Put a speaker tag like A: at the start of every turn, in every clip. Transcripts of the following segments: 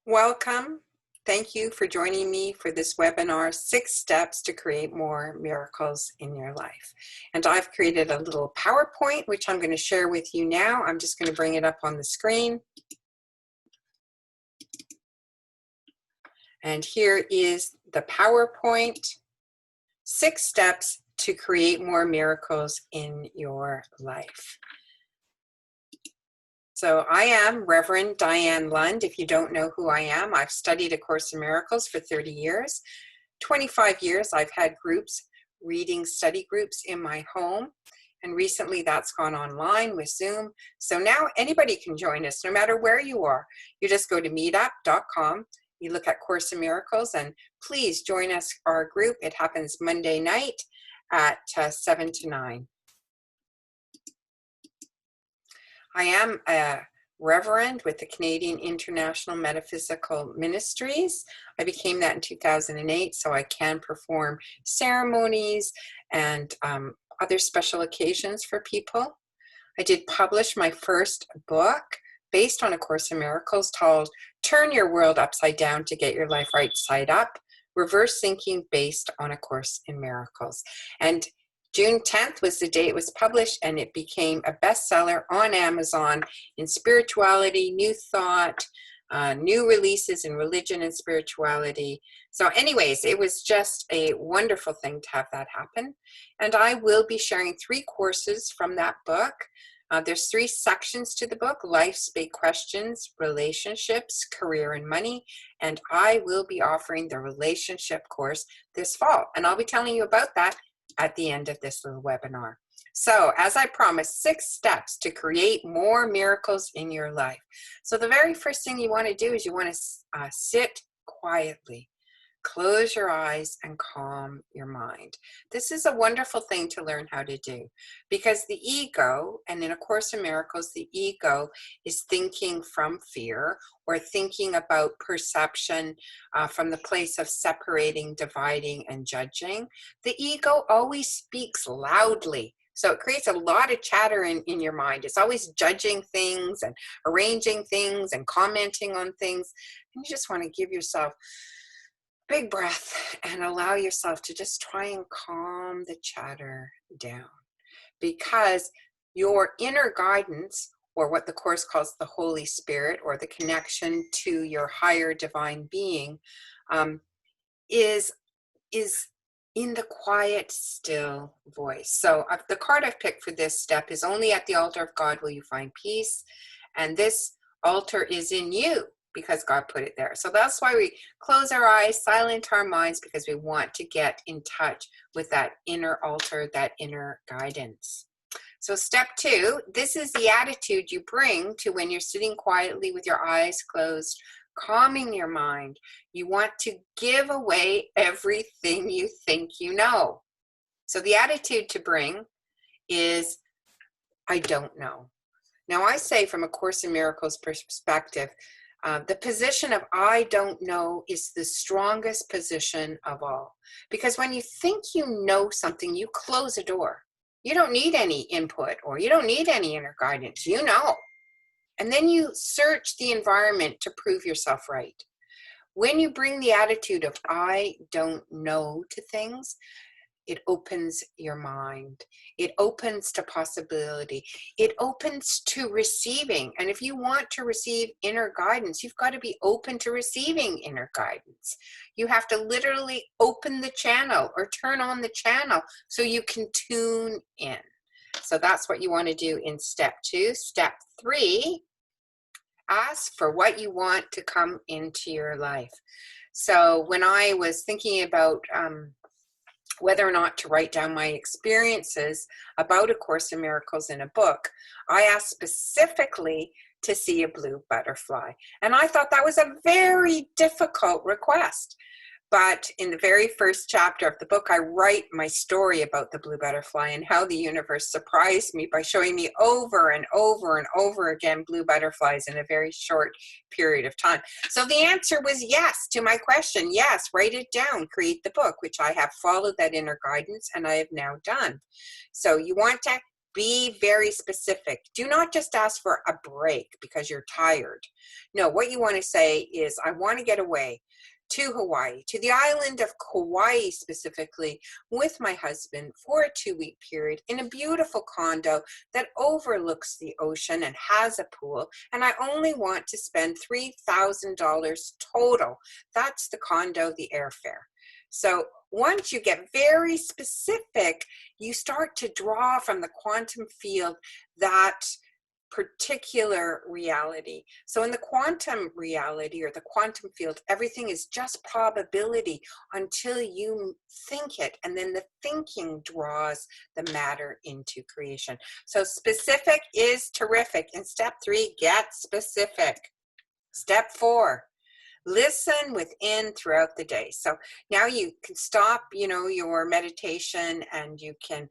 A: Welcome. Thank you for joining me for this webinar, 6 Steps to Create More Miracles in Your Life. And I've created a little PowerPoint, which I'm going to share with you now. I'm just going to bring it up on the screen. And here is the PowerPoint, 6 Steps to Create More Miracles in Your Life. So I am Reverend Diane Lund. If you don't know who I am, I've studied A Course in Miracles for 30 years. 25 years I've had groups, reading study groups in my home. And recently that's gone online with Zoom. So now anybody can join us no matter where you are. You just go to meetup.com, you look at Course in Miracles, and please join us, our group. It happens Monday night at 7 to 9. I am a Reverend with the Canadian International Metaphysical Ministries. I became that in 2008, so I can perform ceremonies and other special occasions for people. I did publish my first book based on A Course in Miracles called Turn Your World Upside Down to Get Your Life Right Side Up, Reverse Thinking Based on A Course in Miracles. And June 10th was the day it was published, and it became a bestseller on Amazon in spirituality, new thought, new releases in religion and spirituality. So anyways, it was just a wonderful thing to have that happen. And I will be sharing 3 courses from that book. There's 3 sections to the book: life's big questions, relationships, career and money. And I will be offering the relationship course this fall. And I'll be telling you about that at the end of this little webinar. So as I promised, 6 steps to create more miracles in your life. So the very first thing you want to do is you want to sit quietly, close your eyes and calm your mind. This is a wonderful thing to learn how to do, because the ego, and in A Course in Miracles, the ego is thinking from fear or thinking about perception from the place of separating, dividing, and judging. The ego always speaks loudly. So it creates a lot of chatter in your mind. It's always judging things and arranging things and commenting on things. And you just want to give yourself big breath and allow yourself to just try and calm the chatter down, because your inner guidance, or what the Course calls the Holy Spirit, or the connection to your higher divine being, is in the quiet, still voice. So the card I've picked for this step is only at the altar of God will you find peace. And this altar is in you, because God put it there. So that's why we close our eyes, silence our minds, because we want to get in touch with that inner altar, that inner guidance. So step 2, this is the attitude you bring to when you're sitting quietly with your eyes closed, calming your mind. You want to give away everything you think you know. So the attitude to bring is, I don't know. Now I say, from A Course in Miracles perspective, the position of I don't know is the strongest position of all. Because when you think you know something, you close a door. You don't need any input, or you don't need any inner guidance. You know. And then you search the environment to prove yourself right. When you bring the attitude of I don't know to things, it opens your mind. It opens to possibility. It opens to receiving. And if you want to receive inner guidance, you've got to be open to receiving inner guidance. You have to literally open the channel or turn on the channel so you can tune in. So that's what you want to do in step 2. Step 3, ask for what you want to come into your life. So when I was thinking about whether or not to write down my experiences about A Course in Miracles in a book, I asked specifically to see a blue butterfly. And I thought that was a very difficult request. But in the very first chapter of the book, I write my story about the blue butterfly and how the universe surprised me by showing me over and over and over again blue butterflies in a very short period of time. So the answer was yes to my question. Yes, write it down, create the book, which I have followed that inner guidance and I have now done. So you want to Be very specific. Do not just ask for a break because you're tired. No, what you want to say is, I want to get away to Hawaii, to the island of Kauai specifically, with my husband for a 2-week period in a beautiful condo that overlooks the ocean and has a pool. And I only want to spend $3,000 total. That's the condo, the airfare. So once you get very specific, you start to draw from the quantum field that particular reality. So in the quantum reality or the quantum field, everything is just probability until you think it, and then the thinking draws the matter into creation. So specific is terrific. In step 3, get specific. Step 4, listen within throughout the day. So now you can stop, your meditation, and you can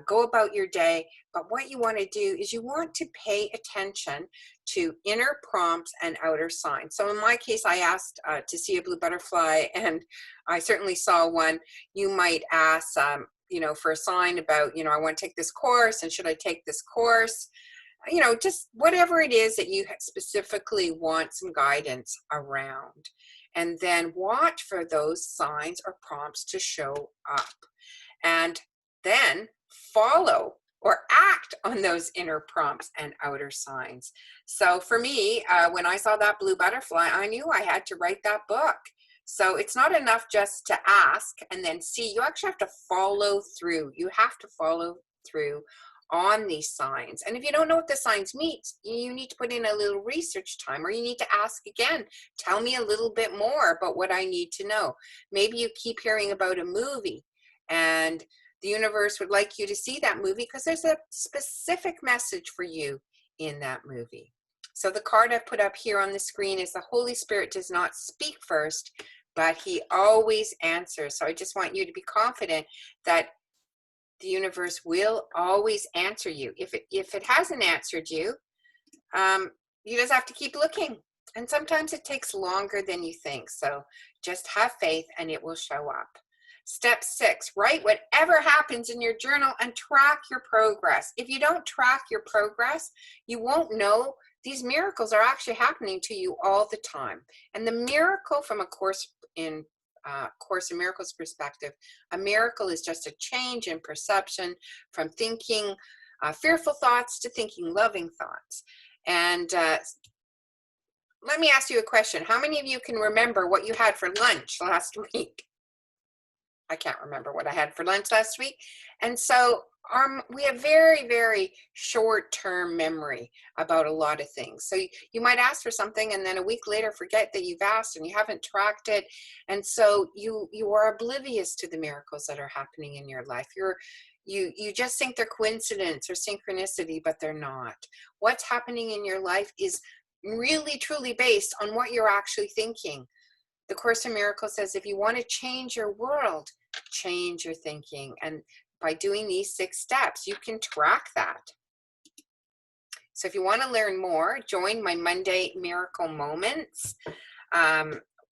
A: go about your day. But what you want to do is you want to pay attention to inner prompts and outer signs. So in my case, I asked to see a blue butterfly, and I certainly saw one. You might ask, for a sign about, I want to take this course, and should I take this course? Just whatever it is that you specifically want some guidance around. And then watch for those signs or prompts to show up. And then follow or act on those inner prompts and outer signs. So for me, when I saw that blue butterfly, I knew I had to write that book. So it's not enough just to ask and then see. You actually have to follow through. You have to follow through on these signs. And if you don't know what the signs mean, you need to put in a little research time, or you need to ask again, tell me a little bit more about what I need to know. Maybe you keep hearing about a movie and the universe would like you to see that movie because there's a specific message for you in that movie. So the card I've put up here on the screen is the Holy Spirit does not speak first, but he always answers. So I just want you to be confident that the universe will always answer you. If it hasn't answered you, you just have to keep looking. And sometimes it takes longer than you think. So just have faith and it will show up. Step 6, write whatever happens in your journal and track your progress. If you don't track your progress, you won't know these miracles are actually happening to you all the time. And the miracle from a Course in Miracles perspective, a miracle is just a change in perception from thinking fearful thoughts to thinking loving thoughts. And let me ask you a question. How many of you can remember what you had for lunch last week? I can't remember what I had for lunch last week. And so we have very, very short-term memory about a lot of things. So you might ask for something and then a week later forget that you've asked and you haven't tracked it. And so you are oblivious to the miracles that are happening in your life. You just think they're coincidence or synchronicity, but they're not. What's happening in your life is really, truly based on what you're actually thinking. The Course in Miracles says, if you want to change your world, change your thinking. And by doing these 6 steps, you can track that. So if you want to learn more, join my Monday Miracle Moments.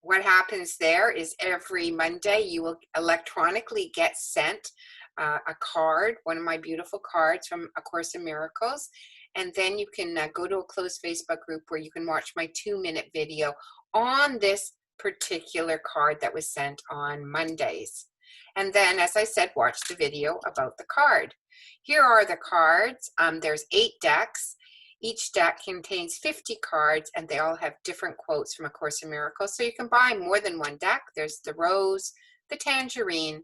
A: What happens there is every Monday you will electronically get sent a card, one of my beautiful cards from A Course in Miracles. And then you can go to a closed Facebook group where you can watch my 2-minute video on this particular card that was sent on Mondays. And then, as I said, watch the video about the card. Here are the cards. There's 8 decks. Each deck contains 50 cards, and they all have different quotes from A Course in Miracles. So you can buy more than one deck. There's the Rose, the Tangerine,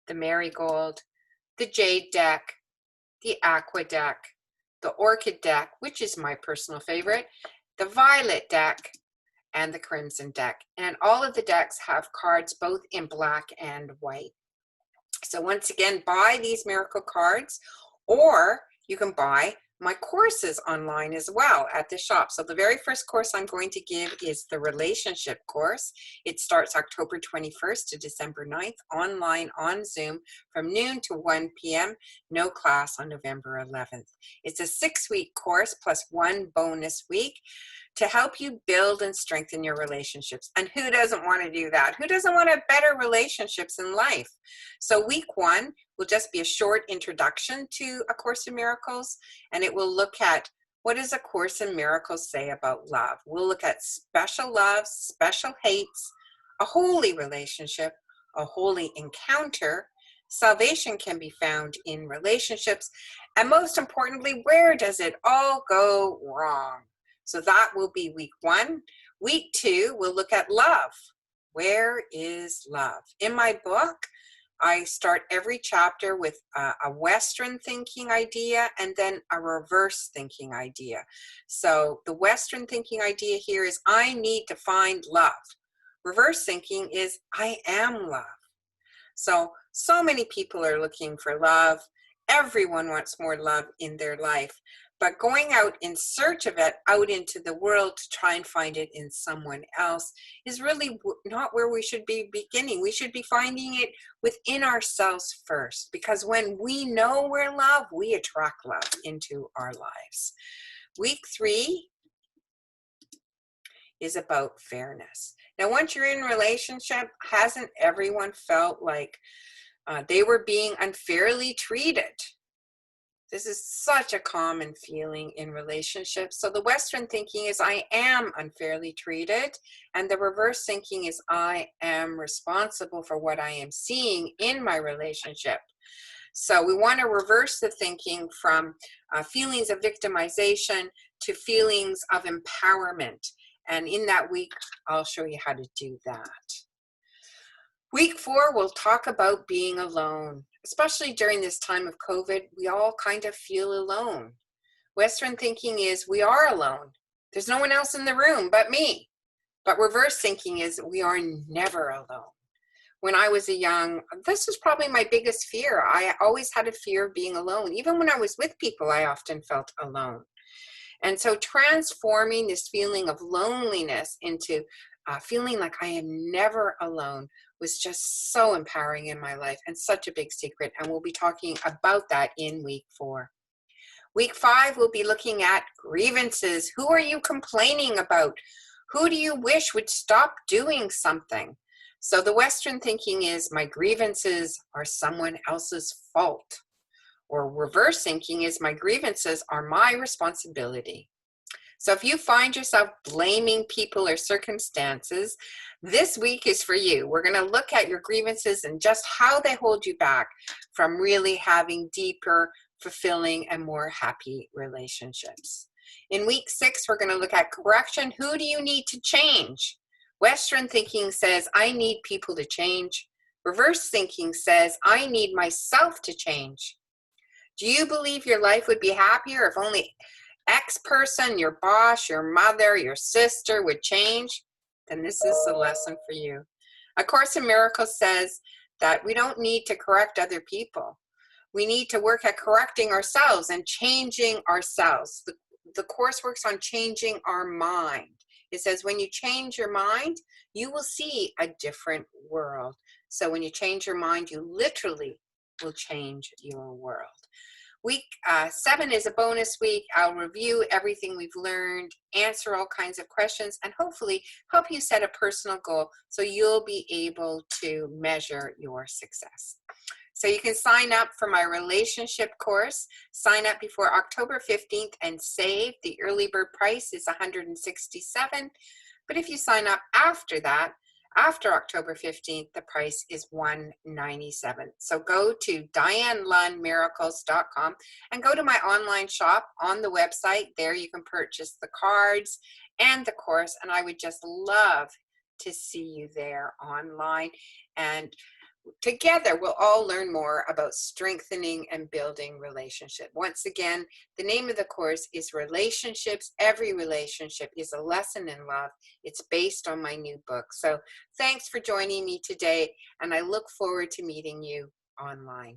A: the Marigold, the Jade deck, the Aqua deck, the Orchid deck, which is my personal favorite, the Violet deck, and the Crimson deck. And all of the decks have cards both in black and white. So once again, buy these miracle cards, or you can buy my courses online as well at the shop. So the very first course I'm going to give is the relationship course. It starts October 21st to December 9th, online on Zoom from noon to 1 p.m. No class on November 11th. It's a 6-week course plus 1 bonus week. to help you build and strengthen your relationships. And who doesn't want to do that? Who doesn't want to have better relationships in life? So week 1 will just be a short introduction to A Course in Miracles, and it will look at what does A Course in Miracles say about love. We'll look at special loves, special hates, a holy relationship, a holy encounter. Salvation can be found in relationships, and most importantly, where does it all go wrong? So that will be week 1. Week 2, we'll look at love. Where is love? In my book, I start every chapter with a Western thinking idea and then a reverse thinking idea. So the Western thinking idea here is I need to find love. Reverse thinking is I am love. So many people are looking for love. Everyone wants more love in their life. But going out in search of it, out into the world to try and find it in someone else is really not where we should be beginning. We should be finding it within ourselves first, because when we know we're love, we attract love into our lives. Week 3 is about fairness. Now, once you're in a relationship, hasn't everyone felt like they were being unfairly treated? This is such a common feeling in relationships. So the Western thinking is I am unfairly treated, and the reverse thinking is I am responsible for what I am seeing in my relationship. So we want to reverse the thinking from feelings of victimization to feelings of empowerment. And in that week, I'll show you how to do that. Week 4, we'll talk about being alone. Especially during this time of COVID, we all kind of feel alone. Western thinking is we are alone. There's no one else in the room but me. But reverse thinking is we are never alone. When I was this was probably my biggest fear. I always had a fear of being alone. Even when I was with people, I often felt alone. And so transforming this feeling of loneliness into feeling like I am never alone was just so empowering in my life and such a big secret. And we'll be talking about that in week 4. Week 5, we'll be looking at grievances. Who are you complaining about? Who do you wish would stop doing something? So the Western thinking is my grievances are someone else's fault. Or reverse thinking is my grievances are my responsibility. So if you find yourself blaming people or circumstances, this week is for you. We're going to look at your grievances and just how they hold you back from really having deeper, fulfilling, and more happy relationships. In week 6, we're going to look at correction. Who do you need to change? Western thinking says, I need people to change. Reverse thinking says, I need myself to change. Do you believe your life would be happier if only X person, your boss, your mother, your sister would change? Then this is the lesson for you. A Course in Miracles says that we don't need to correct other people. We need to work at correcting ourselves and changing ourselves. The Course works on changing our mind. It says when you change your mind, you will see a different world. So when you change your mind, you literally will change your world. Week 7 is a bonus week. I'll review everything we've learned, answer all kinds of questions, and hopefully help you set a personal goal so you'll be able to measure your success. So you can sign up for my relationship course. Sign up before October 15th and save. The early bird price is $167. But if you sign up after that, after October 15th, the price is $197. So go to DianeLunnMiracles.com and go to my online shop on the website. There you can purchase the cards and the course, and I would just love to see you there online. And together, we'll all learn more about strengthening and building relationship. Once again, the name of the course is Relationships. Every relationship is a lesson in love. It's based on my new book. So thanks for joining me today, and I look forward to meeting you online.